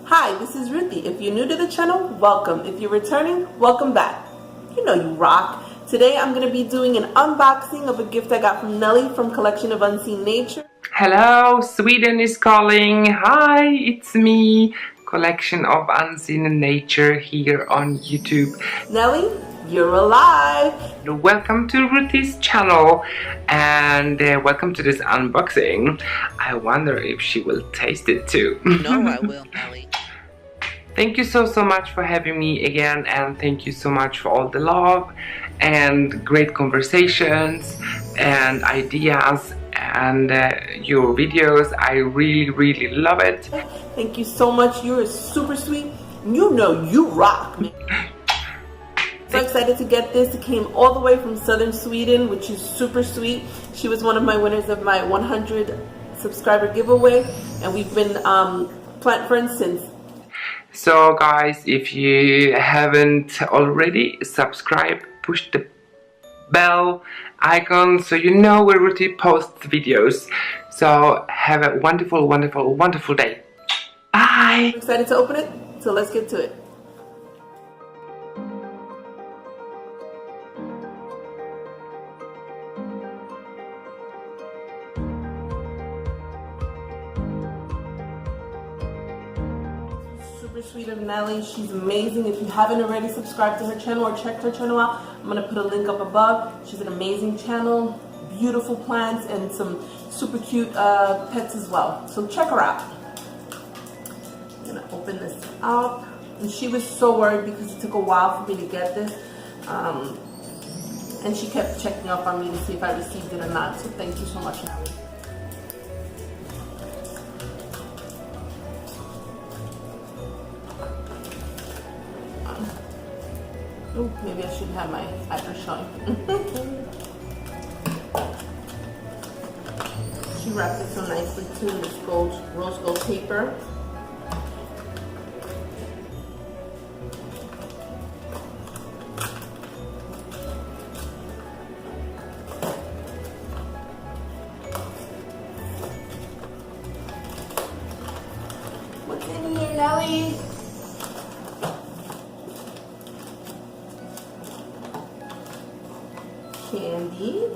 Hi, this is Ruthie. If you're new to the channel, welcome. If you're returning, welcome back. You know you rock. Today I'm going to be doing an unboxing of a gift I got from Nelly from Collection of Unseen Nature. Hello, Sweden is calling. Hi, it's me, Collection of Unseen Nature here on YouTube. Nelly, you're alive. Welcome to Ruthie's channel and welcome to this unboxing. I wonder if she will taste it too. No, I will, Nelly. Thank you so much for having me again, and thank you so much for all the love and great conversations and ideas and your videos. I really love it. Thank you so much. You're super sweet. You know you rock, man. So excited to get this. It came all the way from southern Sweden, which is super sweet. She was one of my winners of my 100 subscriber giveaway, and we've been plant friends since. So guys, if you haven't already, subscribe, push the bell icon so you know where Ruthie posts videos. So have a wonderful day. Bye. I'm excited to open it, so let's get to it. Super sweet of Nelly. She's amazing. If you haven't already subscribed to her channel or checked her channel out, I'm going to put a link up above. She's an amazing channel, beautiful plants, and some super cute pets as well. So check her out. I'm going to open this up. And she was so worried because it took a while for me to get this. And she kept checking up on me to see if I received it or not. So thank you so much, Nelly. Ooh, maybe I should have my address showing. She wrapped it so nicely too in this rose gold paper. What's in here, Nelly? Candy.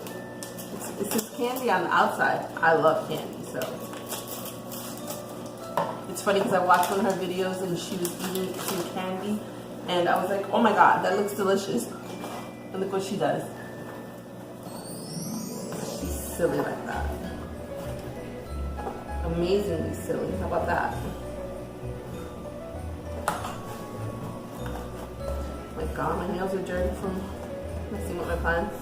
This is candy on the outside. I love candy, so it's funny because I watched one of her videos and she was eating some candy, and I was like, oh my god, that looks delicious. And look what she does. She's silly like that. Amazingly silly. How about that? Oh my god, my nails are dirty from messing with my plants.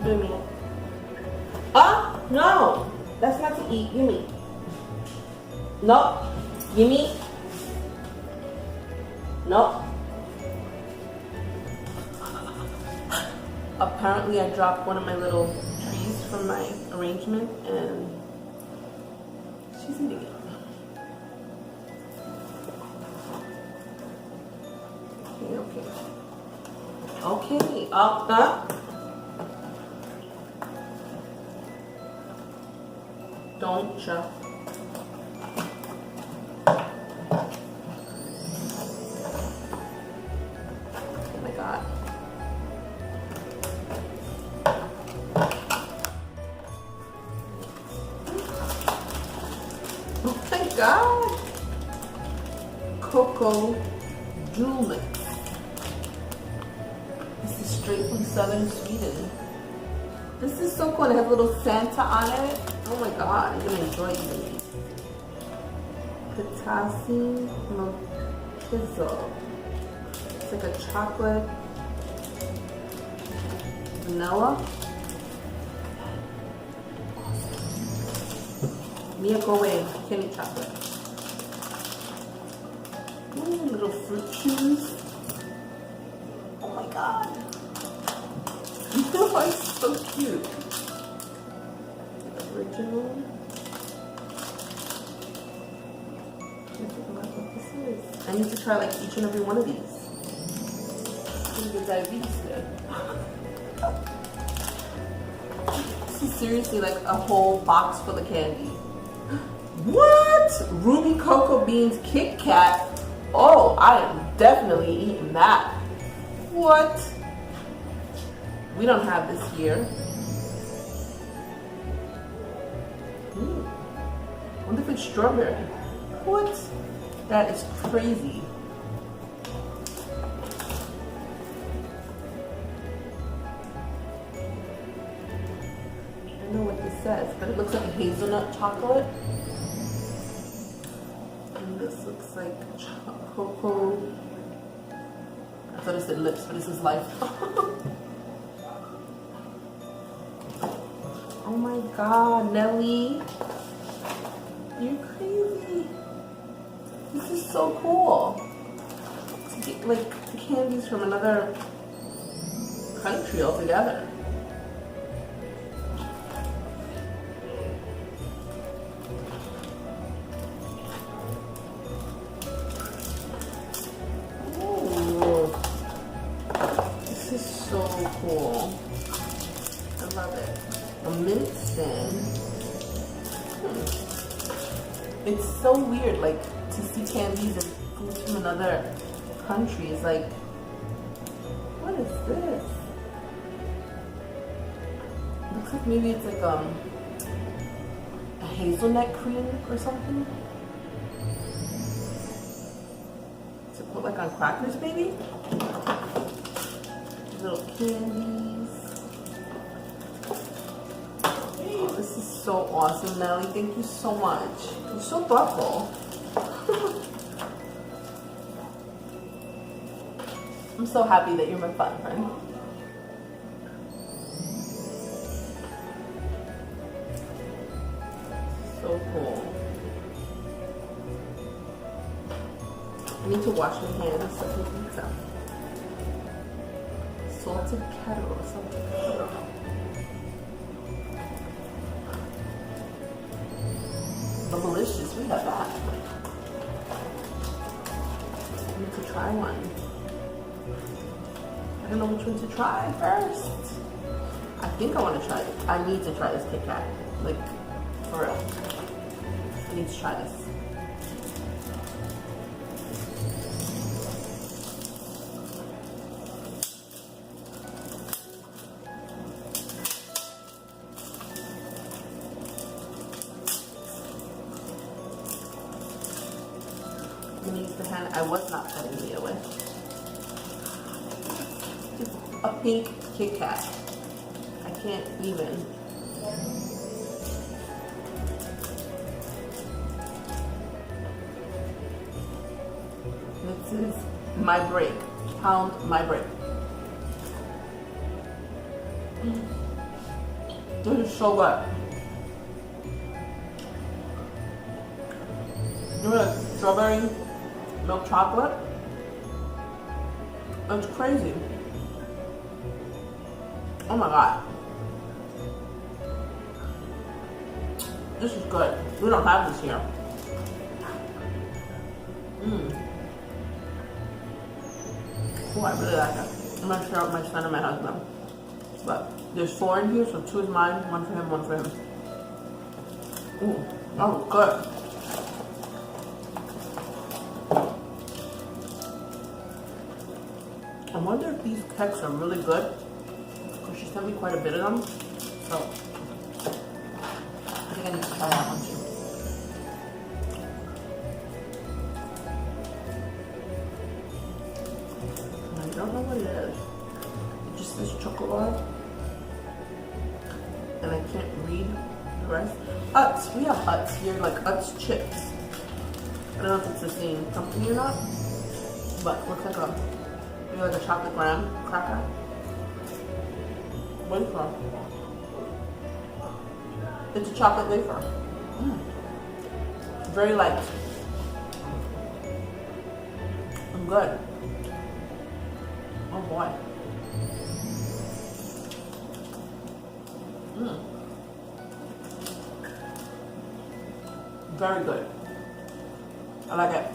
Give me. Ah, no, that's not to eat. Give me. No, give me. No. Apparently, I dropped one of my little trees from my arrangement, and she's eating it. Okay. Up. Don't jump. Oh my god. Oh my god. Cocoa Jewel Mix. This is straight from southern Sweden. This is so cool. It has a little Santa on it. Oh my god, I'm gonna enjoy eating these. Potassium Mokizo. It's like a chocolate vanilla. Mia, go away. Can't eat chocolate. Ooh, little fruit chews. Oh my god. Oh, it's so cute. Original. I need to try like each and every one of these. It's gonna get diabetes there. This is seriously like a whole box full of candy. What? Ruby Cocoa Beans Kit Kat. Oh, I am definitely eating that. What? We don't have this here. I wonder if it's strawberry. What? That is crazy. I don't know what this says, but it looks like a hazelnut chocolate. And this looks like cocoa. I thought it said lips, but this is life. Oh my god, Nelly. You're crazy. This is so cool. To get like candies from another country altogether. Ooh. This is so cool. I love it. A mint stand. It's so weird, like, to see candies and foods from another country. It's like, what is this? Looks like maybe it's like a hazelnut cream or something. To put like on crackers, maybe. Little candies. Oh, this is so awesome, Nelly. Thank you so much. You're so thoughtful. I'm so happy that you're my fun friend. So cool. I need to wash my hands so I can eat some. Salted kettle, salted kettle. Delicious, we have that. I need to try one. I don't know which one to try first. I think I want to try it. I need to try this Kit Kat. Like, for real. I need to try this. I'm gonna use the hand I was not cutting it with. A pink Kit Kat. I can't even. This is my break. Pound my break. This is so good. You know, strawberry milk chocolate? It's crazy. Oh my god. This is good. We don't have this here. Oh, I really like it. I'm gonna share with my son and my husband. But there's 4 in here, so 2 is mine, 1 for him, 1 for him. Ooh, that was good. I wonder if these cakes are really good. Because she sent me quite a bit of them. So, I think I need to try that one too. I don't know what it is. It just says chocolate. And I can't read the rest. Utz. We have Utz here, like Utz chips. I don't know if it's the same company or not. But looks like like a chocolate graham cracker. Wafer. It's a chocolate wafer. Very light. And good. Oh boy. Very good. I like it.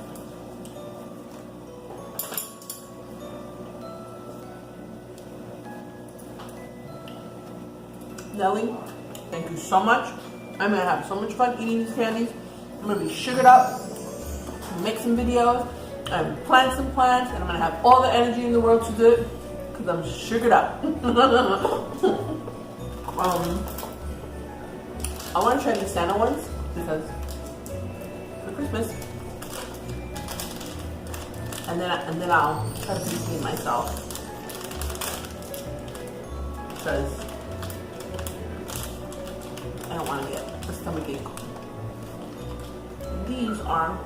Nelly, Thank you so much. I'm gonna have so much fun eating these candies. I'm gonna be sugared up, make some videos, and plant some plants, and I'm gonna have all the energy in the world to do it because I'm sugared up. I want to try the Santa ones because for Christmas, and then I'll try to feed myself because I don't want to get a stomach ache. These are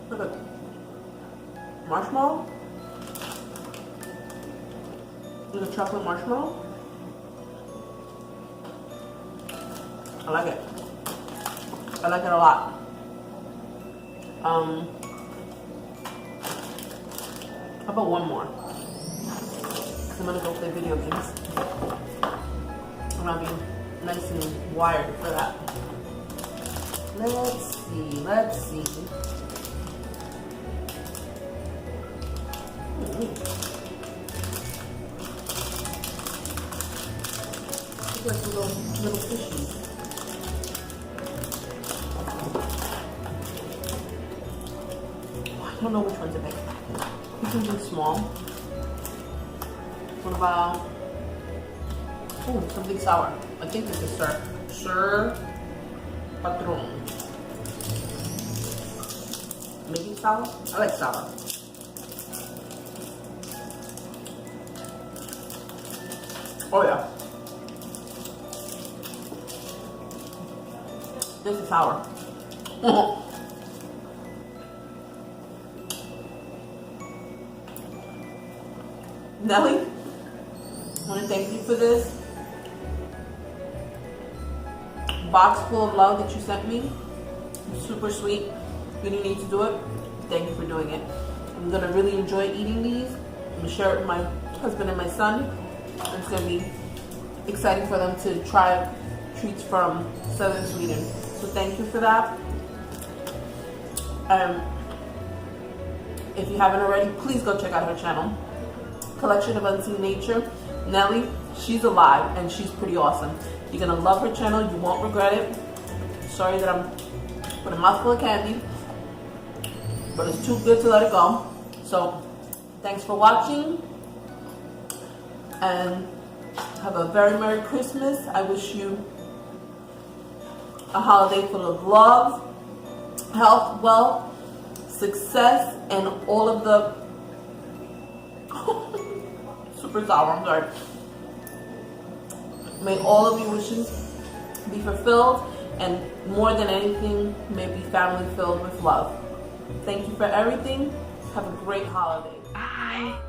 look at marshmallow. There's a chocolate marshmallow. I like it. I like it a lot. How about one more? Because I'm gonna go play video games. I'm gonna be nice and wired for that. Let's see. Look like little fishies. I don't know which one to pick. These ones are small. What about, oh, something sour. I think this is Sir Patron. Maybe sour? I like sour. Oh yeah. This is sour. Nelly, I want to thank you for this box full of love that you sent me. It's super sweet. You didn't need to do it. Thank you for doing it. I'm going to really enjoy eating these. I'm going to share it with my husband and my son. It's going to be exciting for them to try treats from southern Sweden. So thank you for that. If you haven't already, please go check out her channel. Collection of Unseen Nature. Nelly, she's alive and she's pretty awesome. You're gonna love her channel. You won't regret it. Sorry that I'm with a mouthful of candy, but it's too good to let it go. So thanks for watching and have a very Merry Christmas. I wish you a holiday full of love, health, wealth, success, and all of the super sour, I'm sorry. May all of your wishes be fulfilled, and more than anything, may be family filled with love. Thank you for everything. Have a great holiday. Bye.